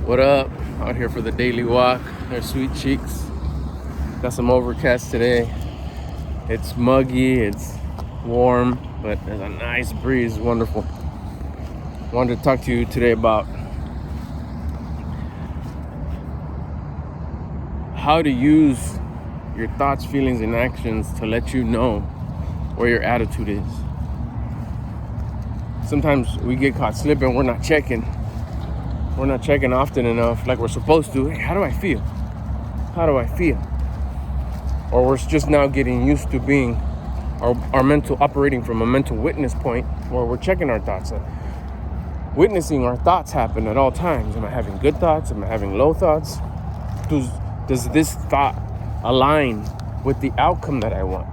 What up? Out here for the daily walk. They're Sweet Cheeks. Got some overcast today. It's muggy, it's warm, but there's a nice breeze. Wonderful. Wanted to talk to you today about how to use your thoughts, feelings, and actions to let you know where your attitude is. Sometimes we get caught slipping. We're not checking often enough like we're supposed to. Hey, how do I feel? How do I feel? Or we're just now getting used to being our mental, operating from a mental witness point where we're checking our thoughts. Witnessing our thoughts happen at all times. Am I having good thoughts? Am I having low thoughts? Does this thought align with the outcome that I want?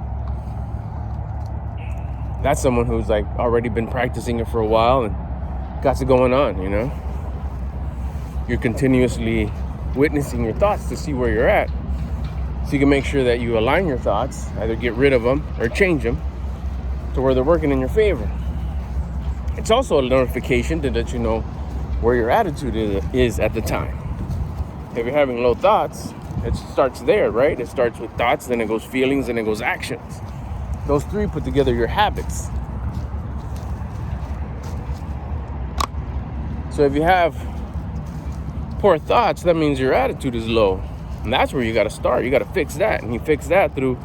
That's someone who's like already been practicing it for a while and got it going on, you know? You're continuously witnessing your thoughts to see where you're at. So you can make sure that you align your thoughts, either get rid of them or change them to where they're working in your favor. It's also a notification to let you know where your attitude is at the time. If you're having low thoughts, it starts there, right? It starts with thoughts, then it goes feelings, then it goes actions. Those three put together your habits. So if you have poor thoughts, that means your attitude is low. And that's where you got to start. You got to fix that. And you fix that through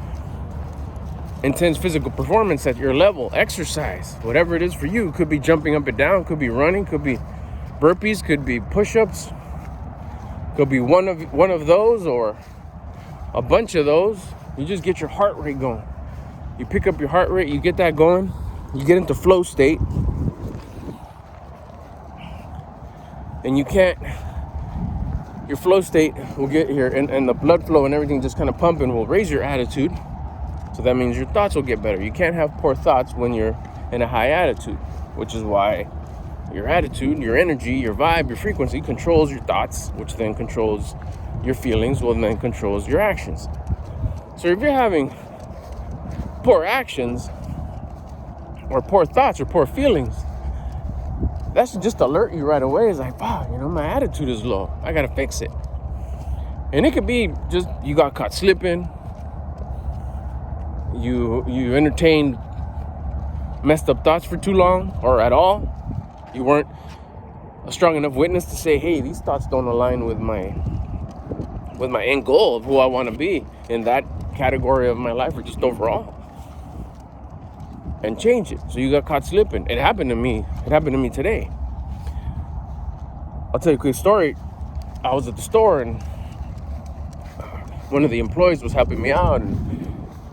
intense physical performance at your level, exercise, whatever it is for you. Could be jumping up and down, could be running, could be burpees, could be push-ups, could be one of those or a bunch of those. You just get your heart rate going. You pick up your heart rate, you get that going, you get into flow state, and your flow state will get here, and the blood flow and everything just kind of pumping will raise your attitude. So that means your thoughts will get better. You can't have poor thoughts when you're in a high attitude, which is why your attitude, your energy, your vibe, your frequency controls your thoughts, which then controls your feelings, well, then controls your actions. So if you're having poor actions or poor thoughts or poor feelings, that should just alert you right away. It's like, wow, my attitude is low. I got to fix it. And it could be just you got caught slipping. You entertained messed up thoughts for too long or at all. You weren't a strong enough witness to say, hey, these thoughts don't align with my end goal of who I want to be in that category of my life or just overall. And change it. So you got caught slipping. It happened to me. It happened to me today. I'll tell you a quick story. I was at the store and one of the employees was helping me out and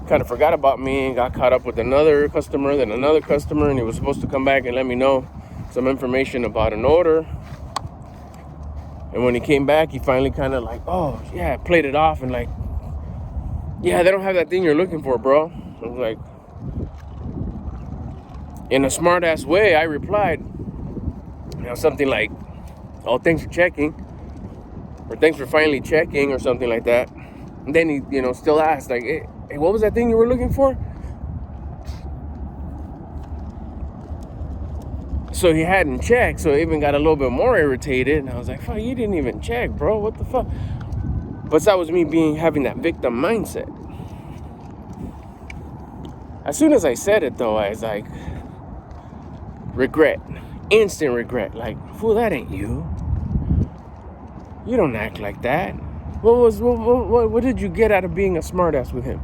kind of forgot about me and got caught up with another customer, then another customer, and he was supposed to come back and let me know some information about an order. And when he came back, he finally kind of like, oh, yeah, played it off and like, yeah, they don't have that thing you're looking for, bro. I was like, in a smart ass way, I replied, something like, oh, thanks for checking, or thanks for finally checking, or something like that. And then he, still asked, like, hey, what was that thing you were looking for? So he hadn't checked, so I even got a little bit more irritated. And I was like, fuck, you didn't even check, bro. What the fuck? But that was me having that victim mindset. As soon as I said it, though, I was like, regret, instant regret. Like, fool, that ain't you. You don't act like that. What did you get out of being a smartass with him?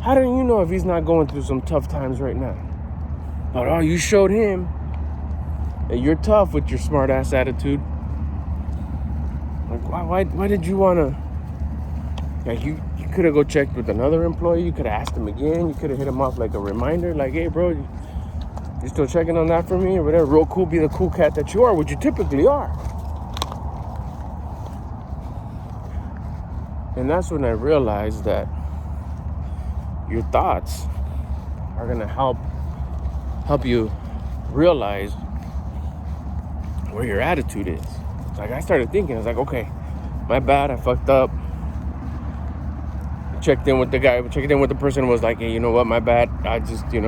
How do you know if he's not going through some tough times right now? But you showed him that you're tough with your smartass attitude. Like, why did you wanna? Like, you could have go checked with another employee. You could have asked him again. You could have hit him off like a reminder, like, hey, bro, you still checking on that for me or whatever? Real cool, be the cool cat that you are, which you typically are. And that's when I realized that your thoughts are gonna help you realize where your attitude is. Like, I started thinking, I was like, okay, my bad, I fucked up. Checked in with the person, was like, hey, you know what, my bad, I just, do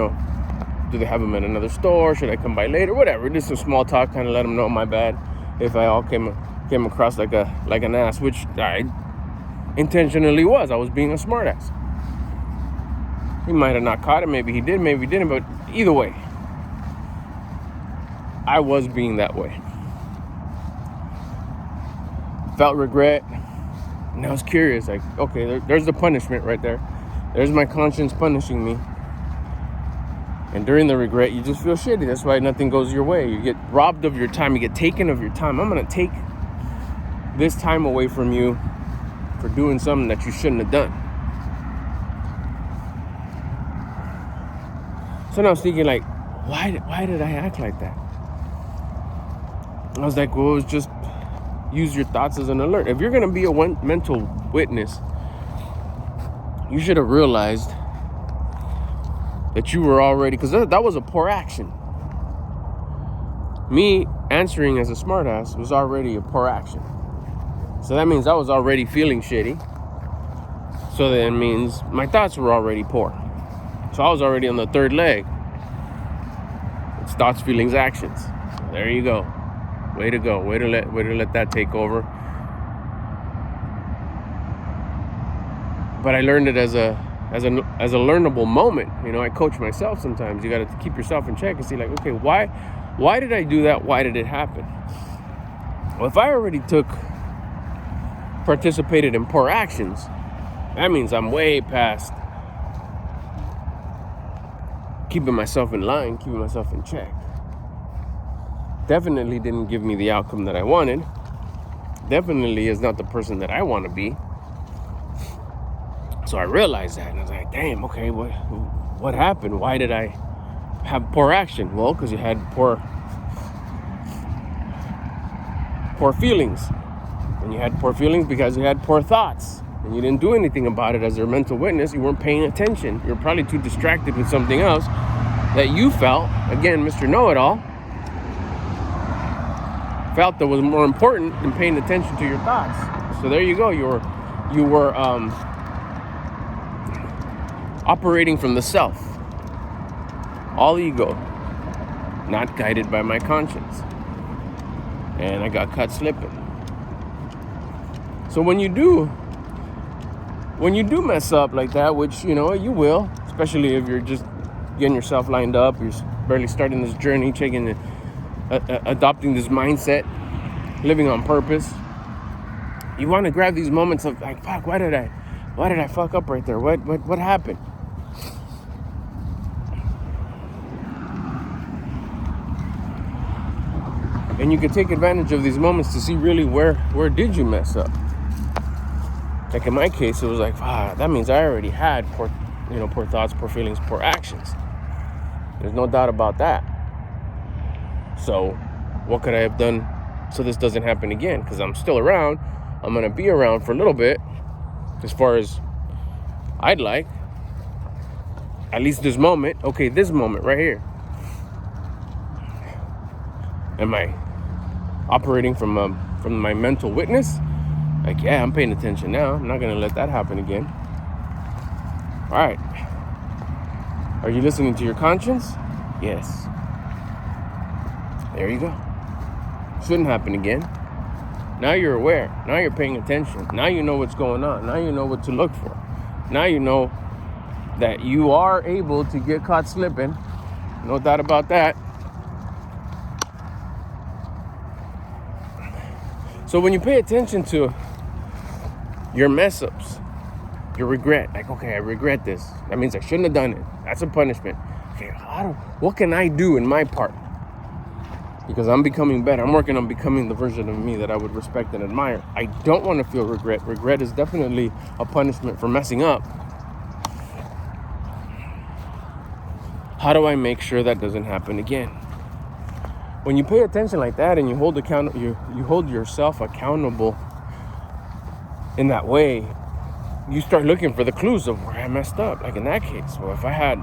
they have them in another store? Should I come by later? Whatever. Just some small talk, kind of let them know my bad if I came across like an ass, which I intentionally was. I was being a smartass. He might have not caught it. Maybe he did. Maybe he didn't. But either way, I was being that way. Felt regret. And I was curious. Like, okay, there's the punishment right there. There's my conscience punishing me. And during the regret, you just feel shitty. That's why nothing goes your way. You get robbed of your time. You get taken of your time. I'm going to take this time away from you for doing something that you shouldn't have done. So now I was thinking, like, why did I act like that? I was like, well, it was just use your thoughts as an alert. If you're going to be a mental witness, you should have realized that you were already, because that was a poor action. Me answering as a smartass was already a poor action. So that means I was already feeling shitty. So that means my thoughts were already poor. So I was already on the third leg. It's thoughts, feelings, actions. There you go. Way to go. Way to let that take over. But I learned it as a learnable moment. You know, I coach myself sometimes. You got to keep yourself in check and see, like, okay, why did I do that? Why did it happen? Well, if I already participated in poor actions, that means I'm way past keeping myself in line, keeping myself in check. Definitely didn't give me the outcome that I wanted. Definitely is not the person that I want to be. So I realized that, and I was like, damn, okay, what happened? Why did I have poor action? Well, because you had poor feelings. And you had poor feelings because you had poor thoughts. And you didn't do anything about it as a mental witness. You weren't paying attention. You were probably too distracted with something else that you felt, again, Mr. Know-It-All, felt that was more important than paying attention to your thoughts. So there you go. You were operating from the self, all ego, not guided by my conscience. And I got caught slipping. So when you do mess up like that, which, you know, you will, especially if you're just getting yourself lined up, you're barely starting this journey, adopting this mindset, living on purpose, you want to grab these moments of, like, fuck, why did I fuck up right there? What happened? And you can take advantage of these moments to see really where did you mess up. Like in my case, it was like, that means I already had poor thoughts, poor feelings, poor actions. There's no doubt about that. So what could I have done so this doesn't happen again? Because I'm still around. I'm going to be around for a little bit, as far as I'd like. At least this moment. Okay, this moment right here. Am I operating from my mental witness? Like, yeah, I'm paying attention now. I'm not going to let that happen again. All right. Are you listening to your conscience? Yes. There you go. Shouldn't happen again. Now you're aware. Now you're paying attention. Now you know what's going on. Now you know what to look for. Now you know that you are able to get caught slipping. No doubt about that. So when you pay attention to your mess ups, your regret, like, okay, I regret this. That means I shouldn't have done it. That's a punishment. Okay, what can I do in my part? Because I'm becoming better. I'm working on becoming the version of me that I would respect and admire. I don't want to feel regret. Regret is definitely a punishment for messing up. How do I make sure that doesn't happen again? When you pay attention like that and you hold yourself accountable in that way, you start looking for the clues of where I messed up. Like in that case, well, if I had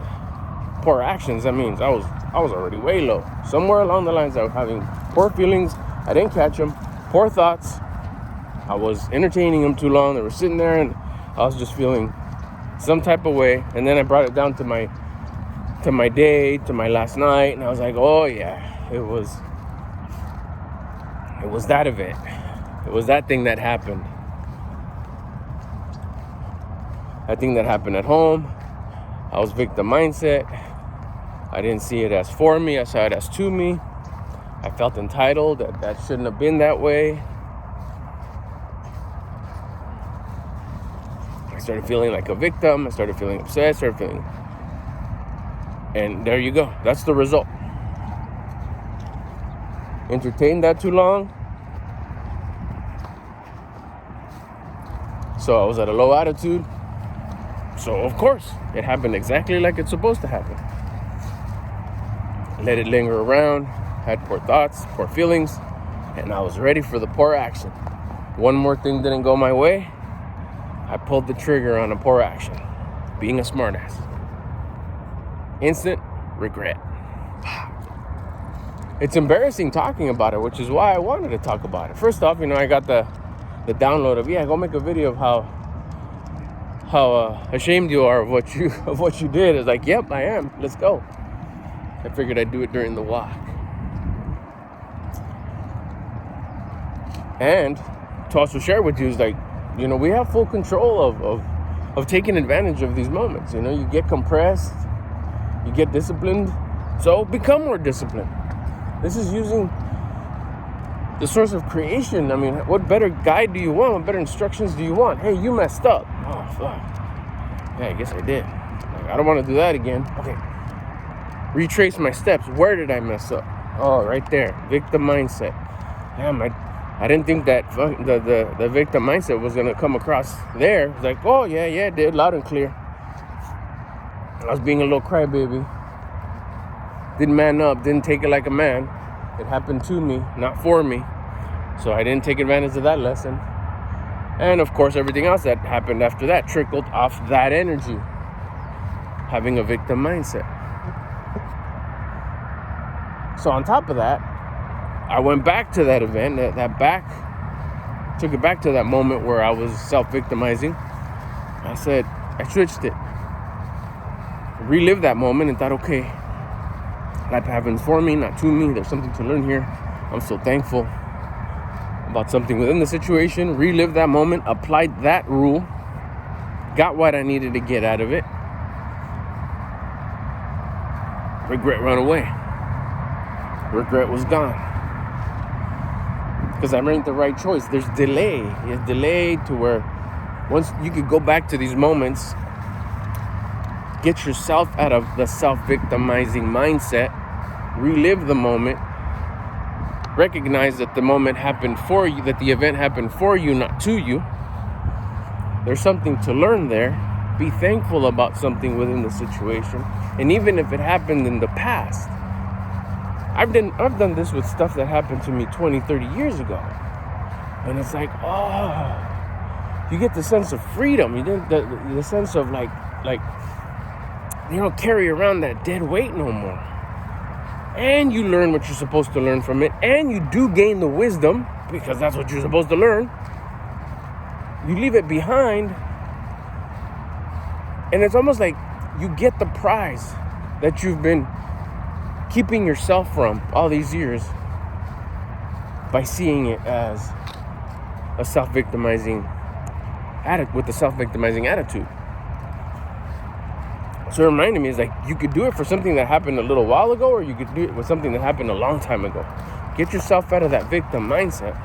poor actions, that means I was already way low. Somewhere along the lines, I was having poor feelings. I didn't catch them. Poor thoughts. I was entertaining them too long. They were sitting there, and I was just feeling some type of way. And then I brought it down to my day, to my last night, and I was like, oh yeah, it was that event. It was that thing that happened. That thing that happened at home. I was victim mindset. I didn't see it as for me. I saw it as to me. I felt entitled. That shouldn't have been that way. I started feeling like a victim. I started feeling upset. And there you go. That's the result. Entertained that too long. So I was at a low attitude. So of course, it happened exactly like it's supposed to happen. Let it linger around, had poor thoughts, poor feelings, and I was ready for the poor action. One more thing didn't go my way. I pulled the trigger on a poor action. Being a smartass. Instant regret. It's embarrassing talking about it, which is why I wanted to talk about it. First off, I got the download of, go make a video of how ashamed you are of what you did. It's like, yep, I am. Let's go. I figured I'd do it during the walk. And to also share with you is like, we have full control of taking advantage of these moments. You get compressed, you get disciplined, so become more disciplined. This is using the source of creation. I mean, what better guide do you want? What better instructions do you want? Hey, you messed up. Oh, fuck. Yeah, I guess I did. I don't want to do that again. Okay. Retrace my steps. Where did I mess up? Oh, right there. Victim mindset. Damn, I didn't think that the victim mindset was going to come across there. It's like, oh, yeah, it did. Loud and clear. I was being a little crybaby. Didn't man up. Didn't take it like a man. It happened to me, not for me. So I didn't take advantage of that lesson. And of course, everything else that happened after that trickled off that energy. Having a victim mindset. So on top of that, I went back to that event, took it back to that moment where I was self-victimizing. I said, I switched it. Relived that moment and thought, okay, life happens for me, not to me. There's something to learn here. I'm so thankful about something within the situation. Relived that moment, applied that rule, got what I needed to get out of it. Regret ran away. Regret was gone. Because I made the right choice. There's delay. It's delayed to where once you could go back to these moments, get yourself out of the self-victimizing mindset, relive the moment, recognize that the moment happened for you, that the event happened for you, not to you. There's something to learn there. Be thankful about something within the situation. And even if it happened in the past, I've done this with stuff that happened to me 20, 30 years ago. And it's like, oh, you get the sense of freedom. You get the sense of like you don't carry around that dead weight no more. And you learn what you're supposed to learn from it. And you do gain the wisdom, because that's what you're supposed to learn. You leave it behind. And it's almost like you get the prize that you've been keeping yourself from all these years by seeing it as a self-victimizing attitude, with the self-victimizing attitude. So it reminded me, is like, you could do it for something that happened a little while ago, or you could do it with something that happened a long time ago. Get yourself out of that victim mindset.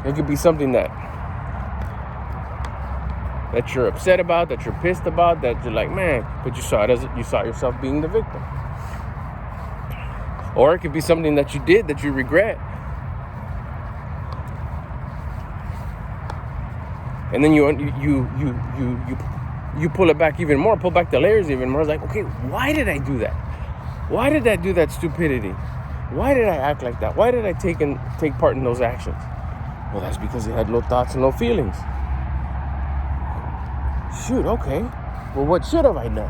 It could be something that you're upset about, that you're pissed about, that you're like, man, but you saw yourself being the victim. Or it could be something that you did that you regret. And then you pull it back even more, pull back the layers even more. It's like, okay, why did I do that? Why did I do that stupidity? Why did I act like that? Why did I take part in those actions? Well, that's because it had no thoughts and no feelings. Shoot, okay. Well, what should have I done?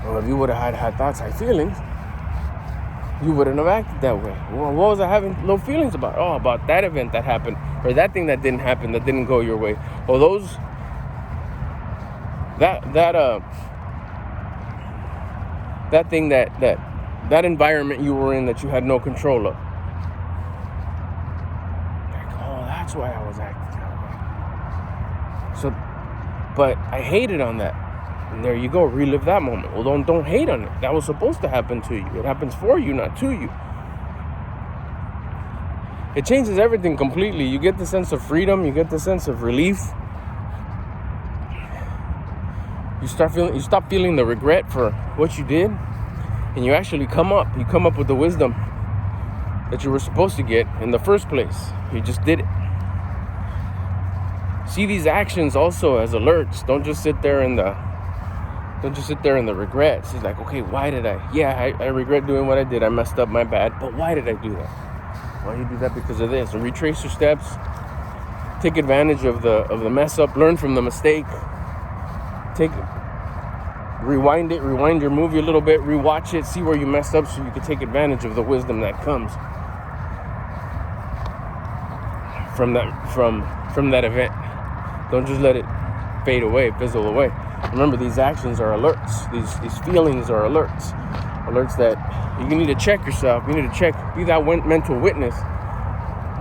Well, if you would have had thoughts and feelings, you wouldn't have acted that way. Well, what was I having no feelings about? Oh, about that event that happened, or that thing that didn't happen, that didn't go your way. Well, that thing that that environment you were in that you had no control of. Like, oh, that's why I was acting that way. So, but I hated on that. And there you go, relive that moment. Well, don't hate on it. That was supposed to happen to you. It happens for you, not to you. It changes everything completely. You get the sense of freedom. You get the sense of relief. You stop feeling the regret for what you did, and you actually come up with the wisdom that you were supposed to get in the first place. You just did it. See these actions also as alerts. Don't just sit there in the regrets. It's like, okay, why did I? Yeah, I regret doing what I did. I messed up, my bad. But why did I do that? Why you do that? Because of this. And retrace your steps. Take advantage of the mess up. Learn from the mistake. Rewind your movie a little bit. Rewatch it. See where you messed up, so you can take advantage of the wisdom that comes from that event. Don't just let it fade away, fizzle away. Remember, these actions are alerts. These feelings are alerts. Alerts that you need to check yourself. You need to check. Be that mental witness.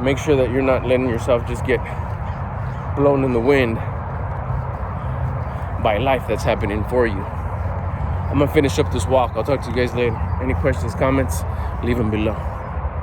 Make sure that you're not letting yourself just get blown in the wind by life that's happening for you. I'm going to finish up this walk. I'll talk to you guys later. Any questions, comments, leave them below.